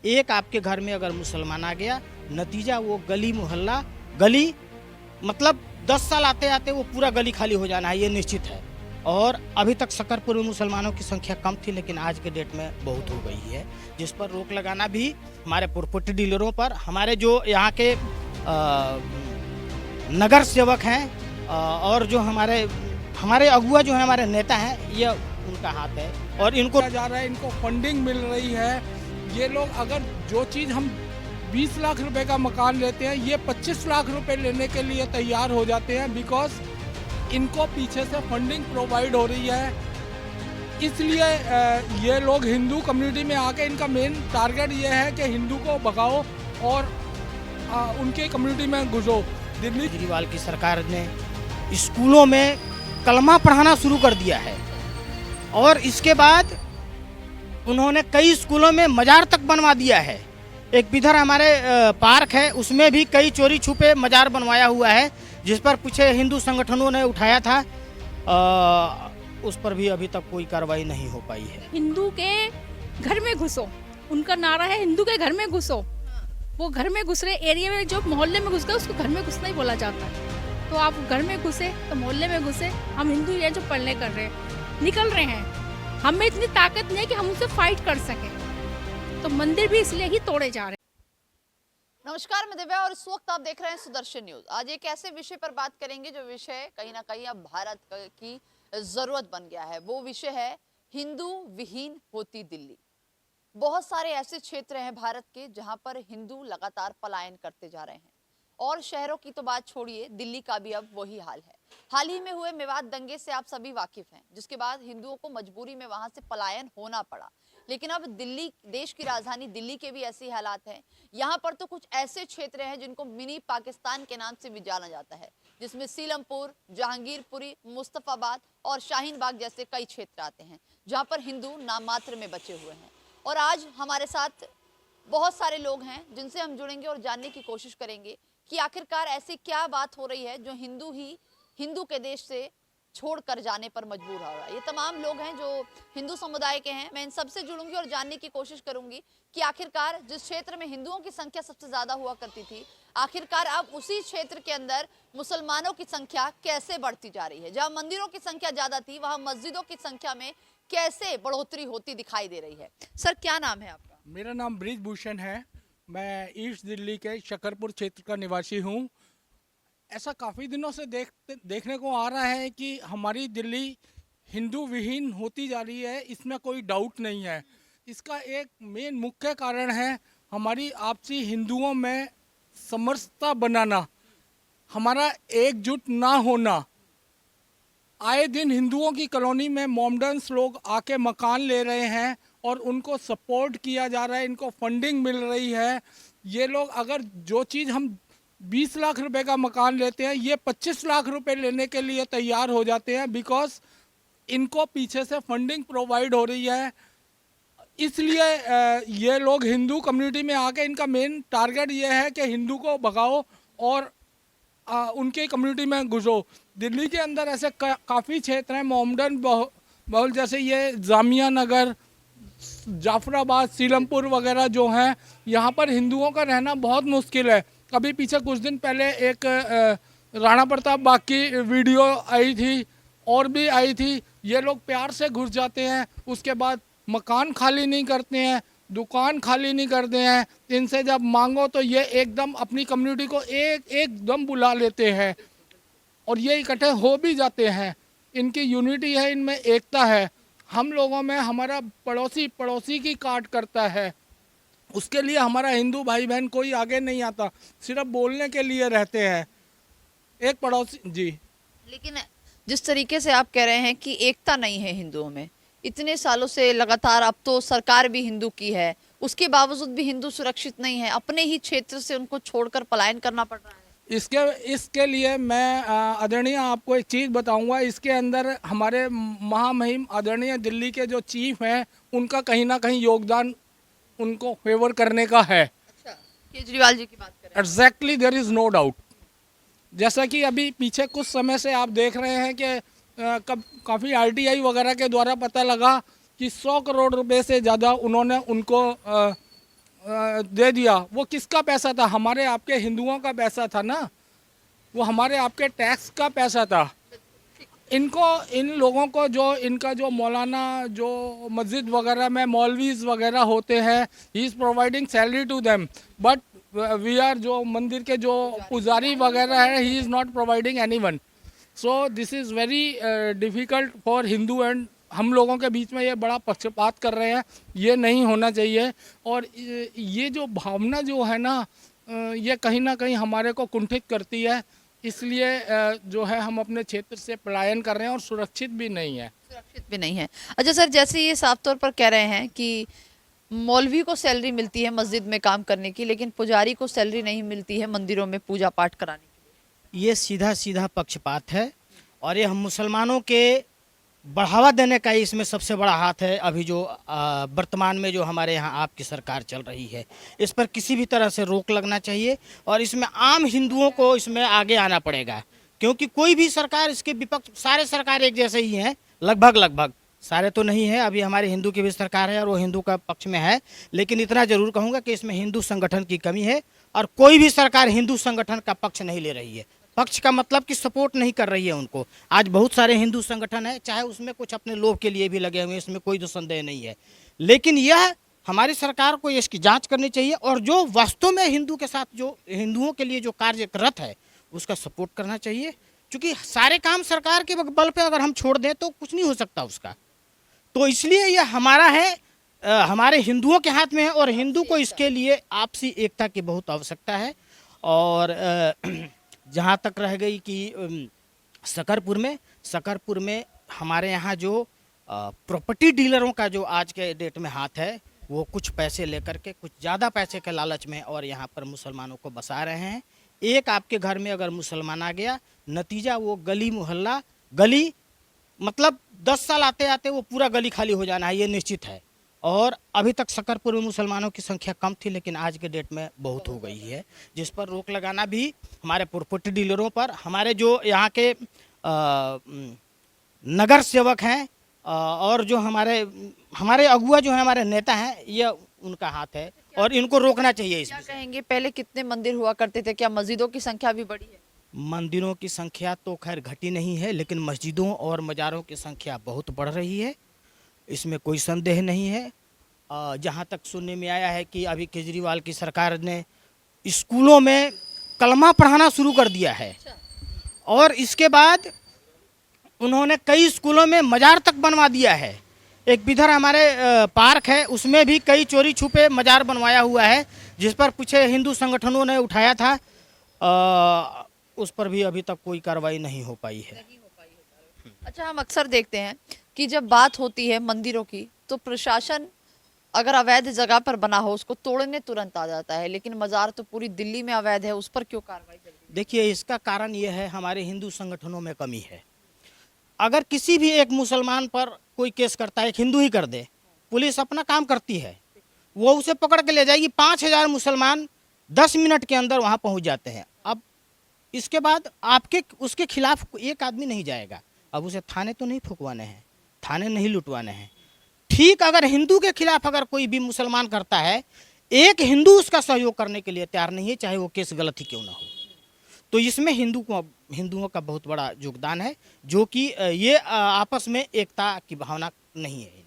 एक आपके घर में अगर मुसलमान आ गया, नतीजा वो गली मोहल्ला गली मतलब 10 साल आते आते वो पूरा गली खाली हो जाना है, ये निश्चित है। और अभी तक शकरपुर में मुसलमानों की संख्या कम थी, लेकिन आज के डेट में बहुत हो गई है, जिस पर रोक लगाना भी हमारे प्रॉपर्टी डीलरों पर, हमारे जो यहाँ के नगर सेवक हैं और जो हमारे अगुआ जो है, हमारे नेता हैं, ये उनका हाथ है। और इनको जा रहा है, इनको फंडिंग मिल रही है। ये लोग अगर जो चीज़ हम 20 लाख रुपए का मकान लेते हैं, ये 25 लाख रुपए लेने के लिए तैयार हो जाते हैं, बिकॉज इनको पीछे से फंडिंग प्रोवाइड हो रही है। इसलिए ये लोग हिंदू कम्युनिटी में आके इनका मेन टारगेट ये है कि हिंदू को भगाओ और उनके कम्युनिटी में घुसो। दिल्ली केजरीवाल की सरकार ने स्कूलों में कलमा पढ़ाना शुरू कर दिया है और इसके बाद उन्होंने कई स्कूलों में मजार तक बनवा दिया है। एक इधर हमारे पार्क है, उसमें भी कई चोरी छुपे मजार बनवाया हुआ है, जिस पर कुछ हिंदू संगठनों ने उठाया था। उस पर भी अभी तक कोई कार्रवाई नहीं हो पाई है। हिंदू के घर में घुसो, उनका नारा है हिंदू के घर में घुसो। वो घर में घुस रहे एरिया में, जो मोहल्ले में घुस गए उसको घर में घुसना ही बोला जाता है। तो आप घर में घुसे तो मोहल्ले में घुसे। हम हिंदू ये जो पढ़ने कर रहे हैं, निकल रहे हैं, हमें इतनी ताकत नहीं है कि हम उनसे फाइट कर सके, तो मंदिर भी इसलिए ही तोड़े जा रहे हैं। नमस्कार, मैं दिव्या और इस वक्त आप देख रहे हैं सुदर्शन न्यूज। आज एक ऐसे विषय पर बात करेंगे जो विषय कहीं ना कहीं अब भारत की जरूरत बन गया है। वो विषय है हिंदू विहीन होती दिल्ली। बहुत सारे ऐसे क्षेत्र हैं भारत के जहां पर हिंदू लगातार पलायन करते जा रहे हैं, और शहरों की तो बात छोड़िए, दिल्ली का भी अब वही हाल है। हाल ही में हुए मेवात दंगे से आप सभी वाकिफ हैं, जिसके बाद हिंदुओं को मजबूरी में वहां से पलायन होना पड़ा। लेकिन अब दिल्ली, देश की राजधानी दिल्ली के भी ऐसे हालात हैं। यहाँ पर तो कुछ ऐसे क्षेत्र हैं जिनको मिनी पाकिस्तान के नाम से भी जाना जाता है, जिसमें सीलमपुर, जहांगीरपुरी, मुस्तफाबाद और शाहीन बाग जैसे कई क्षेत्र आते हैं, जहाँ पर हिंदू नाम मात्र में बचे हुए हैं। और आज हमारे साथ बहुत सारे लोग हैं जिनसे हम जुड़ेंगे और जानने की कोशिश करेंगे कि आखिरकार ऐसी क्या बात हो रही है जो हिंदू के देश से छोड़कर जाने पर मजबूर हो रहा है। ये तमाम लोग हैं जो हिंदू समुदाय के हैं। मैं इन सबसे जुड़ूंगी और जानने की कोशिश करूंगी कि आखिरकार जिस क्षेत्र में हिंदुओं की संख्या सबसे ज्यादा हुआ करती थी, आखिरकार अब उसी क्षेत्र के अंदर मुसलमानों की संख्या कैसे बढ़ती जा रही है। जहां मंदिरों की संख्या ज्यादा थी, वहां मस्जिदों की संख्या में कैसे बढ़ोतरी होती दिखाई दे रही है। सर, क्या नाम है आपका? मेरा नाम ब्रिजभूषण है। मैं ईस्ट दिल्ली के शकरपुर क्षेत्र का निवासी हूँ। ऐसा काफ़ी दिनों से देखने को आ रहा है कि हमारी दिल्ली हिंदू विहीन होती जा रही है, इसमें कोई डाउट नहीं है। इसका एक मेन मुख्य कारण है हमारी आपसी हिंदुओं में समरसता बनाना, हमारा एकजुट ना होना। आए दिन हिंदुओं की कॉलोनी में मोमडन्स लोग आके मकान ले रहे हैं और उनको सपोर्ट किया जा रहा है, इनको फंडिंग मिल रही है। ये लोग अगर जो चीज़ हम 20 लाख रुपए का मकान लेते हैं, ये 25 लाख रुपए लेने के लिए तैयार हो जाते हैं, बिकॉज इनको पीछे से फंडिंग प्रोवाइड हो रही है। इसलिए ये लोग हिंदू कम्युनिटी में आके इनका मेन टारगेट ये है कि हिंदू को भगाओ और उनके कम्युनिटी में घुसो। दिल्ली के अंदर ऐसे काफ़ी क्षेत्र हैं मोमडन बहुल, जैसे ये जामिया नगर, जाफराबाद, सीलमपुर वगैरह जो हैं, यहाँ पर हिंदुओं का रहना बहुत मुश्किल है। अभी पीछे कुछ दिन पहले एक राणा प्रताप बाग की वीडियो आई थी और भी आई थी। ये लोग प्यार से घुस जाते हैं, उसके बाद मकान खाली नहीं करते हैं, दुकान खाली नहीं करते हैं। इनसे जब मांगो तो ये एकदम अपनी कम्युनिटी को एकदम बुला लेते हैं और ये इकट्ठे हो भी जाते हैं। इनकी यूनिटी है, इनमें एकता है। हम लोगों में हमारा पड़ोसी की काट करता है, उसके लिए हमारा हिंदू भाई बहन कोई आगे नहीं आता, सिर्फ बोलने के लिए रहते हैं। एक पड़ोसी जी। लेकिन जिस तरीके से आप कह रहे हैं कि एकता नहीं है हिंदुओं में, इतने सालों से लगातार, अब तो सरकार भी हिंदू की है, उसके बावजूद भी हिंदू सुरक्षित नहीं है, अपने ही क्षेत्र से उनको छोड़कर पलायन करना पड़ रहा है। इसके लिए मैं आदरणीय आपको एक चीज़ बताऊंगा। इसके अंदर हमारे महामहिम आदरणीय दिल्ली के जो चीफ हैं, उनका कहीं ना कहीं योगदान उनको फेवर करने का है। अच्छा, केजरीवाल जी की बात करें। Exactly, there is no doubt. जैसा कि अभी पीछे कुछ समय से आप देख रहे हैं कि काफ़ी RTI वगैरह के द्वारा पता लगा कि 100 करोड़ रुपए से ज़्यादा उन्होंने उनको दे दिया, वो किसका पैसा था? हमारे आपके हिंदुओं का पैसा था ना, वो हमारे आपके टैक्स का पैसा था। इनको, इन लोगों को, जो इनका जो मौलाना, जो मस्जिद वगैरह में मौलवीज वगैरह होते हैं, he is providing salary to them, but we are, जो मंदिर के जो पुजारी वगैरह है, he is not providing anyone. So this is very difficult for Hindu, and हम लोगों के बीच में ये बड़ा पक्षपात कर रहे हैं, ये नहीं होना चाहिए। और ये जो भावना जो है ना, ये कहीं ना कहीं हमारे को कुंठित करती है, इसलिए जो है हम अपने क्षेत्र से पलायन कर रहे हैं और सुरक्षित भी नहीं है। सुरक्षित भी नहीं है। अच्छा सर, जैसे ये साफ तौर पर कह रहे हैं कि मौलवी को सैलरी मिलती है मस्जिद में काम करने की, लेकिन पुजारी को सैलरी नहीं मिलती है मंदिरों में पूजा पाठ कराने की। ये सीधा सीधा पक्षपात है, और ये हम मुसलमानों के बढ़ावा देने का ही इसमें सबसे बड़ा हाथ है। अभी जो वर्तमान में जो हमारे यहाँ आपकी सरकार चल रही है, इस पर किसी भी तरह से रोक लगना चाहिए, और इसमें आम हिंदुओं को इसमें आगे आना पड़ेगा, क्योंकि कोई भी सरकार, इसके विपक्ष सारे सरकार एक जैसे ही हैं, लगभग सारे तो नहीं है। अभी हमारे हिंदू की भी सरकार है और वो हिंदू का पक्ष में है, लेकिन इतना जरूर कहूँगा कि इसमें हिंदू संगठन की कमी है, और कोई भी सरकार हिंदू संगठन का पक्ष नहीं ले रही है। पक्ष का मतलब कि सपोर्ट नहीं कर रही है उनको। आज बहुत सारे हिंदू संगठन हैं, चाहे उसमें कुछ अपने लोभ के लिए भी लगे हुए हैं, इसमें कोई तो संदेह नहीं है, लेकिन यह हमारी सरकार को इसकी जांच करनी चाहिए, और जो वास्तव में हिंदू के साथ, जो हिंदुओं के लिए जो कार्यरत है, उसका सपोर्ट करना चाहिए। क्योंकि सारे काम सरकार के बल पे अगर हम छोड़ दें तो कुछ नहीं हो सकता उसका। तो इसलिए यह हमारा है, हमारे हिंदुओं के हाथ में है, और हिंदू को इसके लिए आपसी एकता की बहुत आवश्यकता है। और जहाँ तक रह गई कि सकरपुर में हमारे यहाँ जो प्रॉपर्टी डीलरों का जो आज के डेट में हाथ है, वो कुछ पैसे लेकर के, कुछ ज़्यादा पैसे के लालच में, और यहाँ पर मुसलमानों को बसा रहे हैं। एक आपके घर में अगर मुसलमान आ गया, नतीजा वो गली मोहल्ला, गली मतलब 10 साल आते आते वो पूरा गली खाली हो जाना है, ये निश्चित है। और अभी तक सकरपुर में मुसलमानों की संख्या कम थी, लेकिन आज के डेट में बहुत हो गई है, जिस पर रोक लगाना भी हमारे प्रॉपर्टी डीलरों पर, हमारे जो यहाँ के नगर सेवक हैं, और जो हमारे अगुआ जो हैं, हमारे नेता हैं, ये उनका हाथ है, और इनको रोकना चाहिए। क्या कहेंगे, पहले कितने मंदिर हुआ करते थे? क्या मस्जिदों की संख्या भी बढ़ी है? मंदिरों की संख्या तो खैर घटी नहीं है, लेकिन मस्जिदों और मज़ारों की संख्या बहुत बढ़ रही है, इसमें कोई संदेह नहीं है। जहाँ तक सुनने में आया है कि अभी केजरीवाल की सरकार ने स्कूलों में कलमा पढ़ाना शुरू कर दिया है, और इसके बाद उन्होंने कई स्कूलों में मज़ार तक बनवा दिया है। एक इधर हमारे पार्क है, उसमें भी कई चोरी छुपे मज़ार बनवाया हुआ है, जिस पर कुछ हिंदू संगठनों ने उठाया था, उस पर भी अभी तक कोई कार्रवाई नहीं हो पाई है। अच्छा, हम अक्सर देखते हैं कि जब बात होती है मंदिरों की, तो प्रशासन अगर अवैध जगह पर बना हो उसको तोड़ने तुरंत आ जाता है, लेकिन मज़ार तो पूरी दिल्ली में अवैध है, उस पर क्यों कार्रवाई जल्दी? देखिए, इसका कारण ये है, हमारे हिंदू संगठनों में कमी है। अगर किसी भी एक मुसलमान पर कोई केस करता है, एक हिंदू ही कर दे, पुलिस अपना काम करती है, वो उसे पकड़ के ले जाएगी। 5000 मुसलमान 10 मिनट के अंदर वहाँ पहुँच जाते हैं। अब इसके बाद उसके खिलाफ एक आदमी नहीं जाएगा। अब उसे थाने तो नहीं फुकवाने हैं, थाने नहीं लुटवाने हैं। ठीक अगर हिंदू के खिलाफ अगर कोई भी मुसलमान करता है, एक हिंदू उसका सहयोग करने के लिए तैयार नहीं है, चाहे वो केस गलत ही क्यों ना हो। तो इसमें हिंदुओं का बहुत बड़ा योगदान है, जो कि ये आपस में एकता की भावना नहीं है।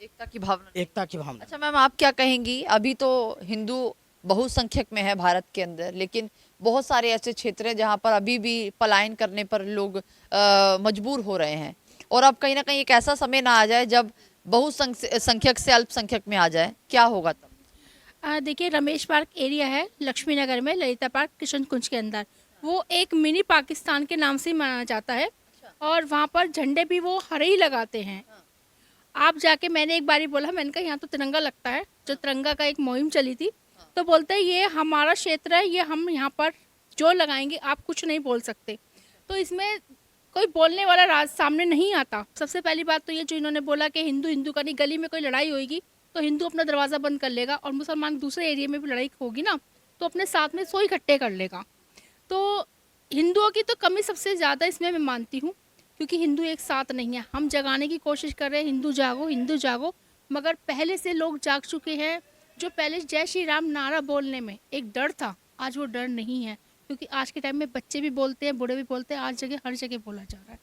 एकता की भावना। एकता की भावना। अच्छा मैम, आप क्या कहेंगी? अभी तो हिंदू बहुसंख्यक में है भारत के अंदर, लेकिन बहुत सारे ऐसे क्षेत्र हैं जहाँ पर अभी भी पलायन करने पर लोग मजबूर हो रहे हैं, और अब कहीं ना कहीं एक ऐसा समय ना आ जाए जब बहुसंख्यक से अल्पसंख्यक में आ जाए, क्या होगा तब? देखिए, रमेश पार्क एरिया है लक्ष्मी नगर में, ललिता पार्क किशन कुंज के अंदर, वो एक मिनी पाकिस्तान के नाम से माना जाता है। और वहाँ पर झंडे भी वो हरे ही लगाते हैं। आप जाके, मैंने एक बारी बोला, मैंने कहा यहाँ तो तिरंगा लगता है, जो तिरंगा का एक मुहिम चली थी, तो बोलते हैं ये हमारा क्षेत्र है, ये हम यहाँ पर जो लगाएंगे, आप कुछ नहीं बोल सकते। तो इसमें कोई बोलने वाला राज सामने नहीं आता। सबसे पहली बात तो ये जो इन्होंने बोला कि हिंदू हिंदू का नहीं, गली में कोई लड़ाई होगी तो हिंदू अपना दरवाज़ा बंद कर लेगा, और मुसलमान दूसरे एरिया में भी लड़ाई होगी ना, तो अपने साथ में 100 इकट्ठे कर लेगा। तो हिंदुओं की तो कमी सबसे ज़्यादा इसमें मैं मानती हूँ, क्योंकि हिंदू एक साथ नहीं है। हम जगाने की कोशिश कर रहे हैं, हिंदू जागो, मगर पहले से लोग जाग चुके हैं, जो पहले जय श्री राम नारा बोलने में एक डर था, आज वो डर नहीं है, क्योंकि आज के टाइम में बच्चे भी बोलते हैं, बूढ़े भी बोलते हैं, आज हर जगह बोला जा रहा है।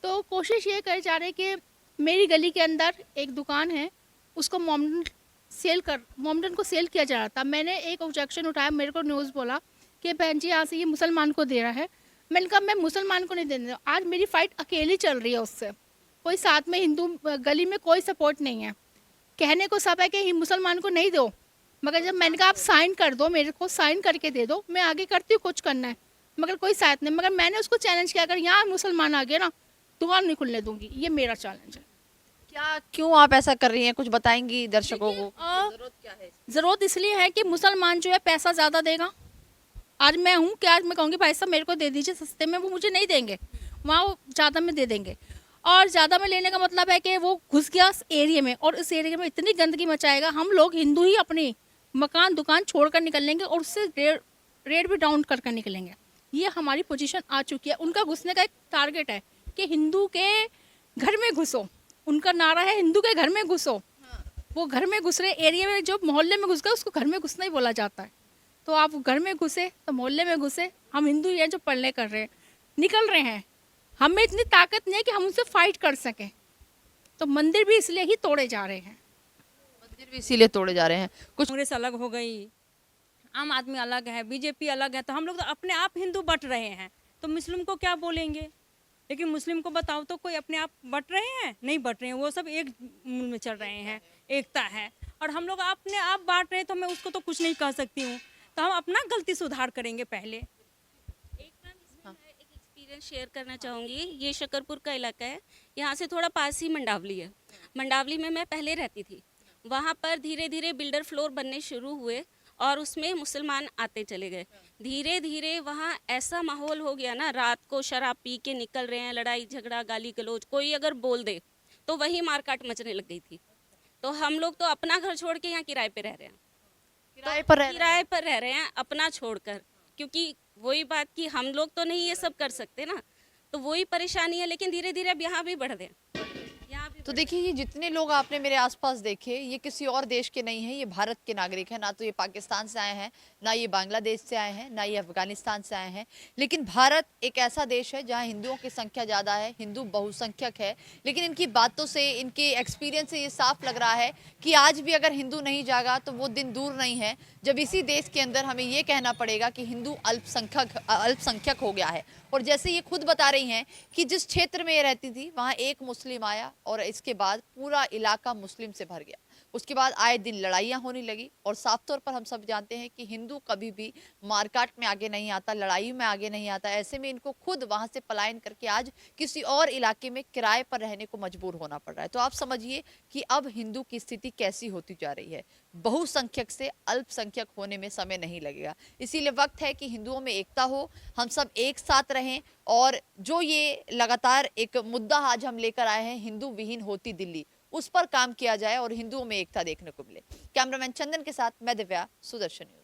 तो कोशिश ये करे जा रहे हैं कि मेरी गली के अंदर एक दुकान है, उसको मोमडन को सेल किया जा रहा था। मैंने एक ऑब्जेक्शन उठाया, मेरे को न्यूज़ बोला कि बहन जी यहाँ से ये मुसलमान को दे रहा है। मैंने कहा मैं मुसलमान को नहीं देने दूँ। आज मेरी फ़ाइट अकेली चल रही है उससे, कोई साथ में हिंदू गली में कोई सपोर्ट नहीं है। कहने को सब है कि मुसलमान को नहीं दो, मगर जब मैंने कहा आप साइन कर दो, मेरे को साइन करके दे दो, मैं आगे करती हूँ कुछ करना है, मगर कोई साथ नहीं। मगर मैंने उसको चैलेंज किया, अगर यहाँ मुसलमान आ गए ना, दुकान नहीं खुलने दूंगी, ये मेरा चैलेंज है। क्या, क्यों आप ऐसा कर रही हैं, कुछ बताएंगी दर्शकों को? जरूरत क्या है? ज़रूरत इसलिए है कि मुसलमान जो है पैसा ज़्यादा देगा। आज मैं हूँ कि आज मैं कहूँगी भाई साहब मेरे को दे दीजिए सस्ते में, वो मुझे नहीं देंगे, वहाँ वो ज़्यादा में दे देंगे। और ज़्यादा में लेने का मतलब है कि वो घुस गया इस एरिया में, और इस एरिया में इतनी गंदगी मचाएगा, हम लोग हिंदू ही अपनी मकान दुकान छोड़कर निकलेंगे और उससे रेट भी डाउन कर निकलेंगे। ये हमारी पोजीशन आ चुकी है। उनका घुसने का एक टारगेट है कि हिंदू के घर में घुसो, उनका नारा है हिंदू के घर में घुसो। वो घर में घुस रहे एरिया में, जो मोहल्ले में घुस गए उसको घर में घुसना ही बोला जाता है। तो आप घर में घुसे तो मोहल्ले में घुसे, हम हिंदू ही हैं जो पढ़ने कर रहे हैं, निकल रहे हैं, हमें इतनी ताकत नहीं है कि हम उनसे फाइट कर सकें। तो मंदिर भी इसलिए ही तोड़े जा रहे हैं, मंदिर भी इसीलिए तोड़े जा रहे हैं। कुछ कांग्रेस अलग हो गई, आम आदमी अलग है, बीजेपी अलग है, तो हम लोग तो अपने आप हिंदू बट रहे हैं, तो मुस्लिम को क्या बोलेंगे? लेकिन मुस्लिम को बताओ तो कोई अपने आप बट रहे हैं? नहीं बट रहे हैं, वो सब एक मूल में चल रहे हैं, एकता है। और हम लोग अपने आप बांट रहे हैं, तो मैं उसको तो कुछ नहीं कह सकती हूँ। तो हम अपना गलती सुधार करेंगे पहले। एक मैम इसमें मैं एक एक्सपीरियंस शेयर करना चाहूँगी। ये शकरपुर का इलाका है, यहाँ से थोड़ा पास ही मंडावली है। मंडावली में मैं पहले रहती थी। वहाँ पर धीरे धीरे बिल्डर फ्लोर बनने शुरू हुए और उसमें मुसलमान आते चले गए। धीरे धीरे वहाँ ऐसा माहौल हो गया ना, रात को शराब पी के निकल रहे हैं, लड़ाई झगड़ा गाली गलौज, कोई अगर बोल दे तो वही मारकाट मचने लग गई थी। तो हम लोग तो अपना घर छोड़ के यहाँ किराए पे रह रहे हैं, किराए पर रह रहे हैं अपना छोड़कर, क्योंकि वही बात कि हम लोग तो नहीं ये सब कर सकते ना, तो वही परेशानी है। लेकिन धीरे धीरे अब यहाँ भी बढ़ रहे हैं, यहाँ भी तो देखिए, ये जितने लोग आपने मेरे आसपास देखे, ये किसी और देश के नहीं हैं, ये भारत के नागरिक हैं। ना तो ये पाकिस्तान से आए हैं, ना ये बांग्लादेश से आए हैं, ना ये अफगानिस्तान से आए हैं। लेकिन भारत एक ऐसा देश है जहां हिंदुओं की संख्या ज़्यादा है, हिंदू बहुसंख्यक है। लेकिन इनकी बातों से, इनके एक्सपीरियंस से ये साफ लग रहा है कि आज भी अगर हिंदू नहीं जागा तो वो दिन दूर नहीं है जब इसी देश के अंदर हमें ये कहना पड़ेगा कि हिंदू अल्पसंख्यक हो गया है। और जैसे ये खुद बता रही हैं कि जिस क्षेत्र में ये रहती थी वहाँ एक मुस्लिम आया और इसके बाद पूरा इलाका मुस्लिम से भर गया। उसके बाद आए दिन लड़ाइयाँ होने लगी। और साफ तौर पर हम सब जानते हैं कि हिंदू कभी भी मारकाट में आगे नहीं आता, लड़ाई में आगे नहीं आता। ऐसे में इनको खुद वहाँ से पलायन करके आज किसी और इलाके में किराए पर रहने को मजबूर होना पड़ रहा है। तो आप समझिए कि अब हिंदू की स्थिति कैसी होती जा रही है। बहुसंख्यक से अल्पसंख्यक होने में समय नहीं लगेगा। इसीलिए वक्त है कि हिंदुओं में एकता हो, हम सब एक साथ रहें। और जो ये लगातार एक मुद्दा आज हम लेकर आए हैं, हिंदू विहीन होती दिल्ली, उस पर काम किया जाए और हिंदुओं में एकता देखने को मिले। कैमरामैन चंदन के साथ मैं दिव्या, सुदर्शन न्यूज।